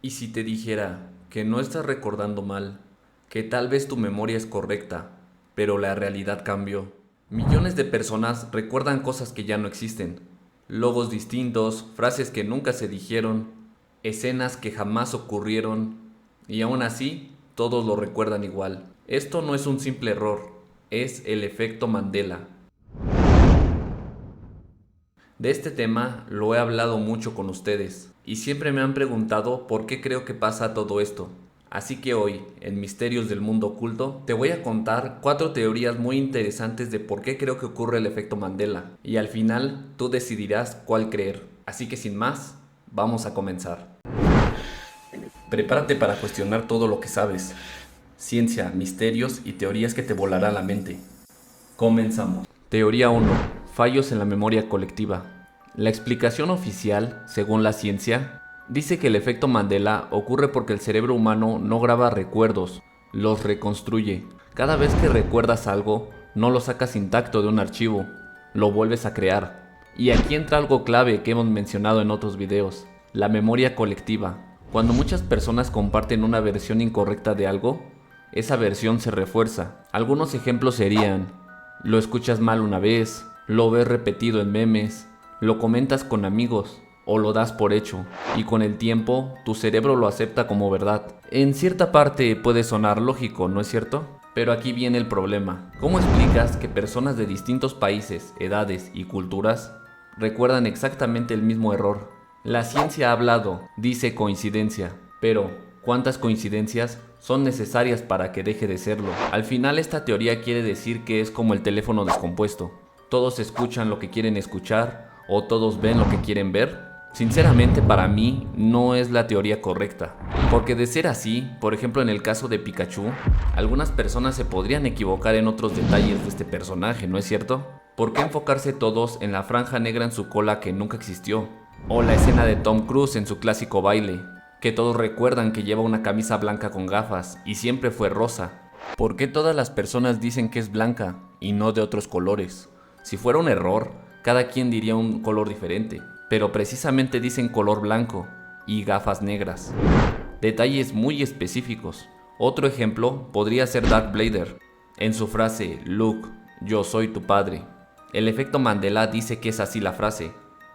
¿Y si te dijera que no estás recordando mal, que tal vez tu memoria es correcta, pero la realidad cambió? Millones de personas recuerdan cosas que ya no existen, logos distintos, frases que nunca se dijeron, escenas que jamás ocurrieron, y aún así todos lo recuerdan igual. Esto no es un simple error, es el efecto Mandela. De este tema lo he hablado mucho con ustedes y siempre me han preguntado por qué creo que pasa todo esto. Así que hoy, en Misterios del Mundo Oculto, te voy a contar 4 teorías muy interesantes de por qué creo que ocurre el efecto Mandela. Y al final, tú decidirás cuál creer. Así que sin más, vamos a comenzar. Prepárate para cuestionar todo lo que sabes. Ciencia, misterios y teorías que te volará la mente. Comenzamos. Teoría 1. Fallos en la memoria colectiva. La explicación oficial, según la ciencia, dice que el efecto Mandela ocurre porque el cerebro humano no graba recuerdos, los reconstruye. Cada vez que recuerdas algo, no lo sacas intacto de un archivo, lo vuelves a crear. Y aquí entra algo clave que hemos mencionado en otros videos, la memoria colectiva. Cuando muchas personas comparten una versión incorrecta de algo, esa versión se refuerza. Algunos ejemplos serían: lo escuchas mal una vez, lo ves repetido en memes, lo comentas con amigos o lo das por hecho, y con el tiempo tu cerebro lo acepta como verdad. En cierta parte puede sonar lógico, ¿no es cierto? Pero aquí viene el problema. ¿Cómo explicas que personas de distintos países, edades y culturas recuerdan exactamente el mismo error? La ciencia ha hablado, dice coincidencia, pero ¿cuántas coincidencias son necesarias para que deje de serlo? Al final esta teoría quiere decir que es como el teléfono descompuesto. Todos escuchan lo que quieren escuchar o todos ven lo que quieren ver. Sinceramente, para mí no es la teoría correcta, porque de ser así, por ejemplo en el caso de Pikachu, algunas personas se podrían equivocar en otros detalles de este personaje, ¿no es cierto? ¿Por qué enfocarse todos en la franja negra en su cola que nunca existió? O la escena de Tom Cruise en su clásico baile, que todos recuerdan que lleva una camisa blanca con gafas y siempre fue rosa. ¿Por qué todas las personas dicen que es blanca y no de otros colores? Si fuera un error, cada quien diría un color diferente, pero precisamente dicen color blanco y gafas negras. Detalles muy específicos. Otro ejemplo podría ser Darth Vader, en su frase "Luke, yo soy tu padre". El efecto Mandela dice que es así la frase,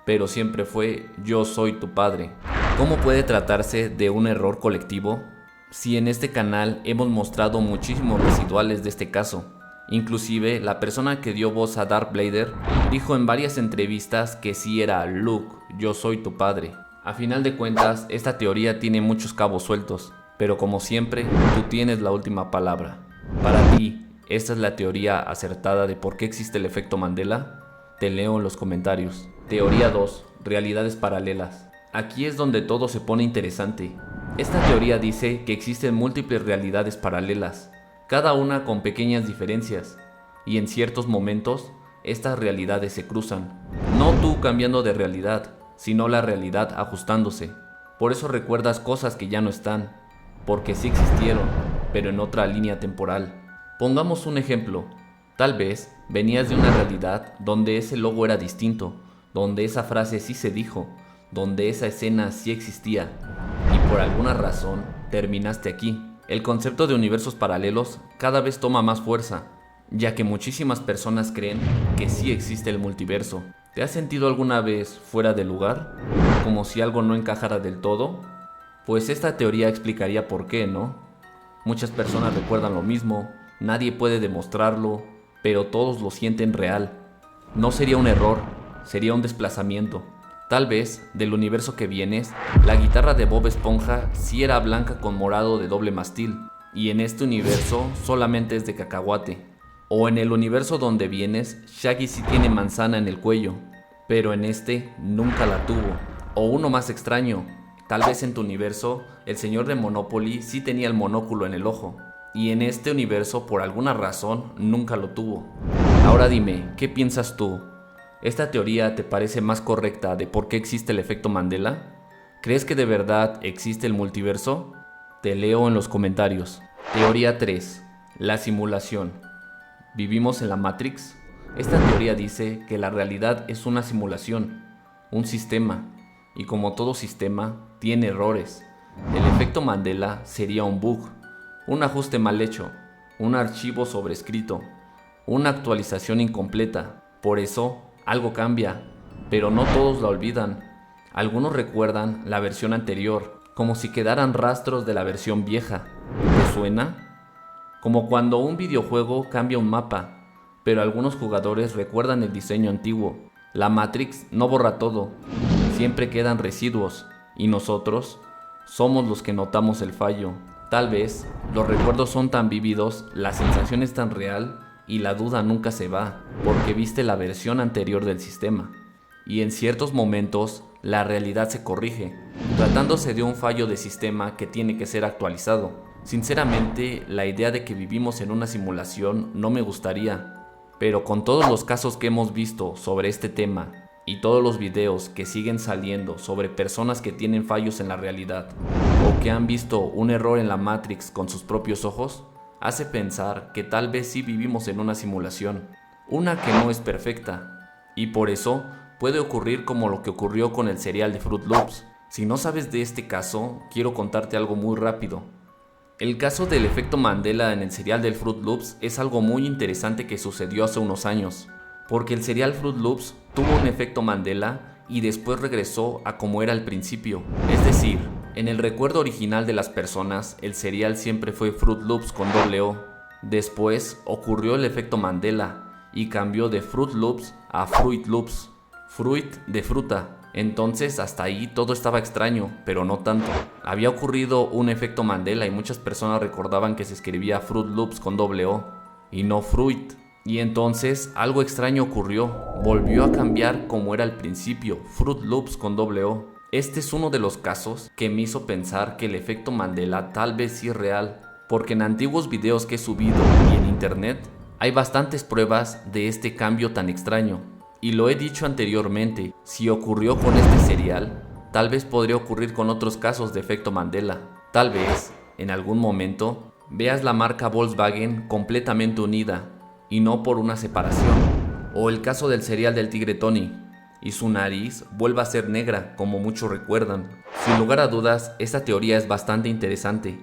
pero siempre fue "yo soy tu padre". ¿Cómo puede tratarse de un error colectivo? Si en este canal hemos mostrado muchísimos residuales de este caso. Inclusive, la persona que dio voz a Darth Vader dijo en varias entrevistas que sí era "Luke, yo soy tu padre". A final de cuentas, esta teoría tiene muchos cabos sueltos, pero como siempre, tú tienes la última palabra. Para ti, ¿esta es la teoría acertada de por qué existe el efecto Mandela? Te leo en los comentarios. Teoría 2. Realidades paralelas. Aquí es donde todo se pone interesante. Esta teoría dice que existen múltiples realidades paralelas, cada una con pequeñas diferencias, y en ciertos momentos estas realidades se cruzan. No tú cambiando de realidad, sino la realidad ajustándose. Por eso recuerdas cosas que ya no están, porque sí existieron, pero en otra línea temporal. Pongamos un ejemplo. Tal vez venías de una realidad donde ese logo era distinto, donde esa frase sí se dijo, donde esa escena sí existía, y por alguna razón terminaste aquí. El concepto de universos paralelos cada vez toma más fuerza, ya que muchísimas personas creen que sí existe el multiverso. ¿Te has sentido alguna vez fuera de lugar? ¿Como si algo no encajara del todo? Pues esta teoría explicaría por qué, ¿no? Muchas personas recuerdan lo mismo, nadie puede demostrarlo, pero todos lo sienten real. No sería un error, sería un desplazamiento. Tal vez, del universo que vienes, la guitarra de Bob Esponja sí era blanca con morado de doble mastil, y en este universo solamente es de cacahuate. O en el universo donde vienes, Shaggy sí tiene manzana en el cuello, pero en este nunca la tuvo. O uno más extraño, tal vez en tu universo, el señor de Monopoly sí tenía el monóculo en el ojo, y en este universo por alguna razón nunca lo tuvo. Ahora dime, ¿qué piensas tú? ¿Esta teoría te parece más correcta de por qué existe el efecto Mandela? ¿Crees que de verdad existe el multiverso? Te leo en los comentarios. Teoría 3. La simulación. ¿Vivimos en la Matrix? Esta teoría dice que la realidad es una simulación, un sistema, y como todo sistema, tiene errores. El efecto Mandela sería un bug, un ajuste mal hecho, un archivo sobrescrito, una actualización incompleta. Por eso, algo cambia, pero no todos la olvidan. Algunos recuerdan la versión anterior, como si quedaran rastros de la versión vieja. ¿Te suena? Como cuando un videojuego cambia un mapa, pero algunos jugadores recuerdan el diseño antiguo. La Matrix no borra todo, siempre quedan residuos, y nosotros somos los que notamos el fallo. Tal vez los recuerdos son tan vívidos, la sensación es tan real y la duda nunca se va, porque viste la versión anterior del sistema. Y en ciertos momentos la realidad se corrige, tratándose de un fallo de sistema que tiene que ser actualizado. Sinceramente, la idea de que vivimos en una simulación no me gustaría, pero con todos los casos que hemos visto sobre este tema y todos los videos que siguen saliendo sobre personas que tienen fallos en la realidad o que han visto un error en la Matrix con sus propios ojos, hace pensar que tal vez sí vivimos en una simulación, una que no es perfecta, y por eso puede ocurrir como lo que ocurrió con el cereal de Fruit Loops. Si no sabes de este caso, quiero contarte algo muy rápido. El caso del efecto Mandela en el cereal del Fruit Loops es algo muy interesante que sucedió hace unos años, porque el cereal Fruit Loops tuvo un efecto Mandela y después regresó a como era al principio. Es decir, en el recuerdo original de las personas, el cereal siempre fue Fruit Loops con doble O. Después ocurrió el efecto Mandela y cambió de Fruit Loops a Fruit Loops, fruit de fruta. Entonces hasta ahí todo estaba extraño, pero no tanto. Había ocurrido un efecto Mandela y muchas personas recordaban que se escribía Fruit Loops con doble O y no Fruit. Y entonces algo extraño ocurrió, volvió a cambiar como era al principio, Fruit Loops con doble O. Este es uno de los casos que me hizo pensar que el efecto Mandela tal vez sí es real, porque en antiguos videos que he subido y en internet hay bastantes pruebas de este cambio tan extraño. Y lo he dicho anteriormente, si ocurrió con este cereal, tal vez podría ocurrir con otros casos de efecto Mandela. Tal vez, en algún momento, veas la marca Volkswagen completamente unida, y no por una separación. O el caso del cereal del tigre Tony, y su nariz vuelva a ser negra, como muchos recuerdan. Sin lugar a dudas, esta teoría es bastante interesante,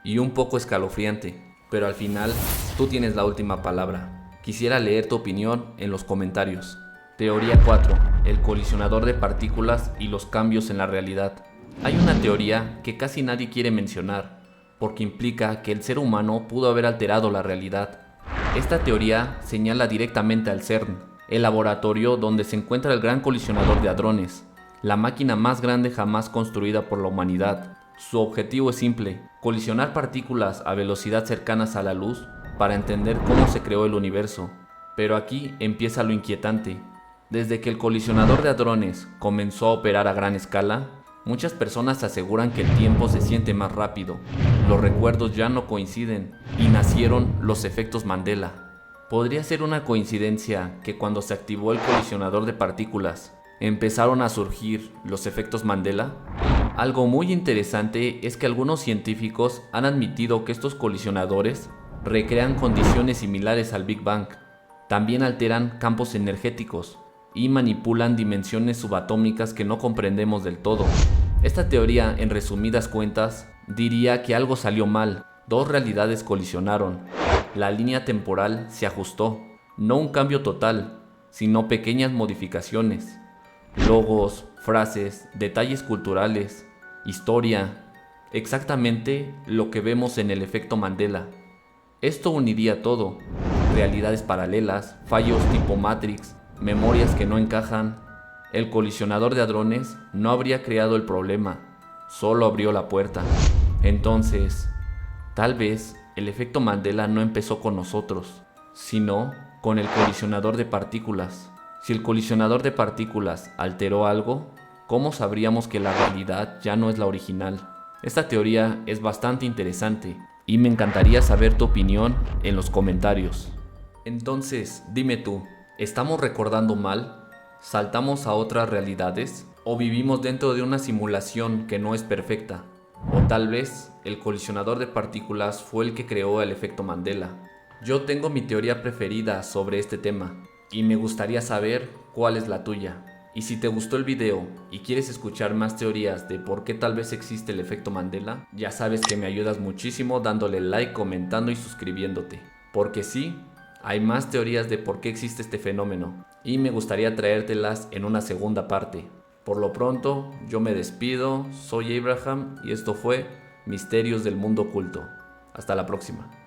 y un poco escalofriante, pero al final, tú tienes la última palabra. Quisiera leer tu opinión en los comentarios. Teoría 4. El colisionador de partículas y los cambios en la realidad. Hay una teoría que casi nadie quiere mencionar, porque implica que el ser humano pudo haber alterado la realidad. Esta teoría señala directamente al CERN, el laboratorio donde se encuentra el gran colisionador de hadrones, la máquina más grande jamás construida por la humanidad. Su objetivo es simple: colisionar partículas a velocidad cercanas a la luz para entender cómo se creó el universo. Pero aquí empieza lo inquietante. Desde que el colisionador de hadrones comenzó a operar a gran escala, muchas personas aseguran que el tiempo se siente más rápido, los recuerdos ya no coinciden y nacieron los efectos Mandela. ¿Podría ser una coincidencia que cuando se activó el colisionador de partículas empezaron a surgir los efectos Mandela? Algo muy interesante es que algunos científicos han admitido que estos colisionadores recrean condiciones similares al Big Bang. También alteran campos energéticos y manipulan dimensiones subatómicas que no comprendemos del todo. Esta teoría, en resumidas cuentas, diría que algo salió mal. Dos realidades colisionaron. La línea temporal se ajustó. No un cambio total, sino pequeñas modificaciones. Logos, frases, detalles culturales, historia. Exactamente lo que vemos en el efecto Mandela. Esto uniría todo. Realidades paralelas, fallos tipo Matrix, memorias que no encajan. El colisionador de hadrones no habría creado el problema, solo abrió la puerta. Entonces, tal vez el efecto Mandela no empezó con nosotros, sino con el colisionador de partículas. Si el colisionador de partículas alteró algo, ¿cómo sabríamos que la realidad ya no es la original? Esta teoría es bastante interesante y me encantaría saber tu opinión en los comentarios. Entonces, dime tú, ¿estamos recordando mal? ¿Saltamos a otras realidades? ¿O vivimos dentro de una simulación que no es perfecta? O tal vez el colisionador de partículas fue el que creó el efecto Mandela. Yo tengo mi teoría preferida sobre este tema y me gustaría saber cuál es la tuya. Y si te gustó el video y quieres escuchar más teorías de por qué tal vez existe el efecto Mandela, ya sabes que me ayudas muchísimo dándole like, comentando y suscribiéndote. Porque sí, hay más teorías de por qué existe este fenómeno y me gustaría traértelas en una segunda parte. Por lo pronto, yo me despido, soy Abraham y esto fue Misterios del Mundo Oculto. Hasta la próxima.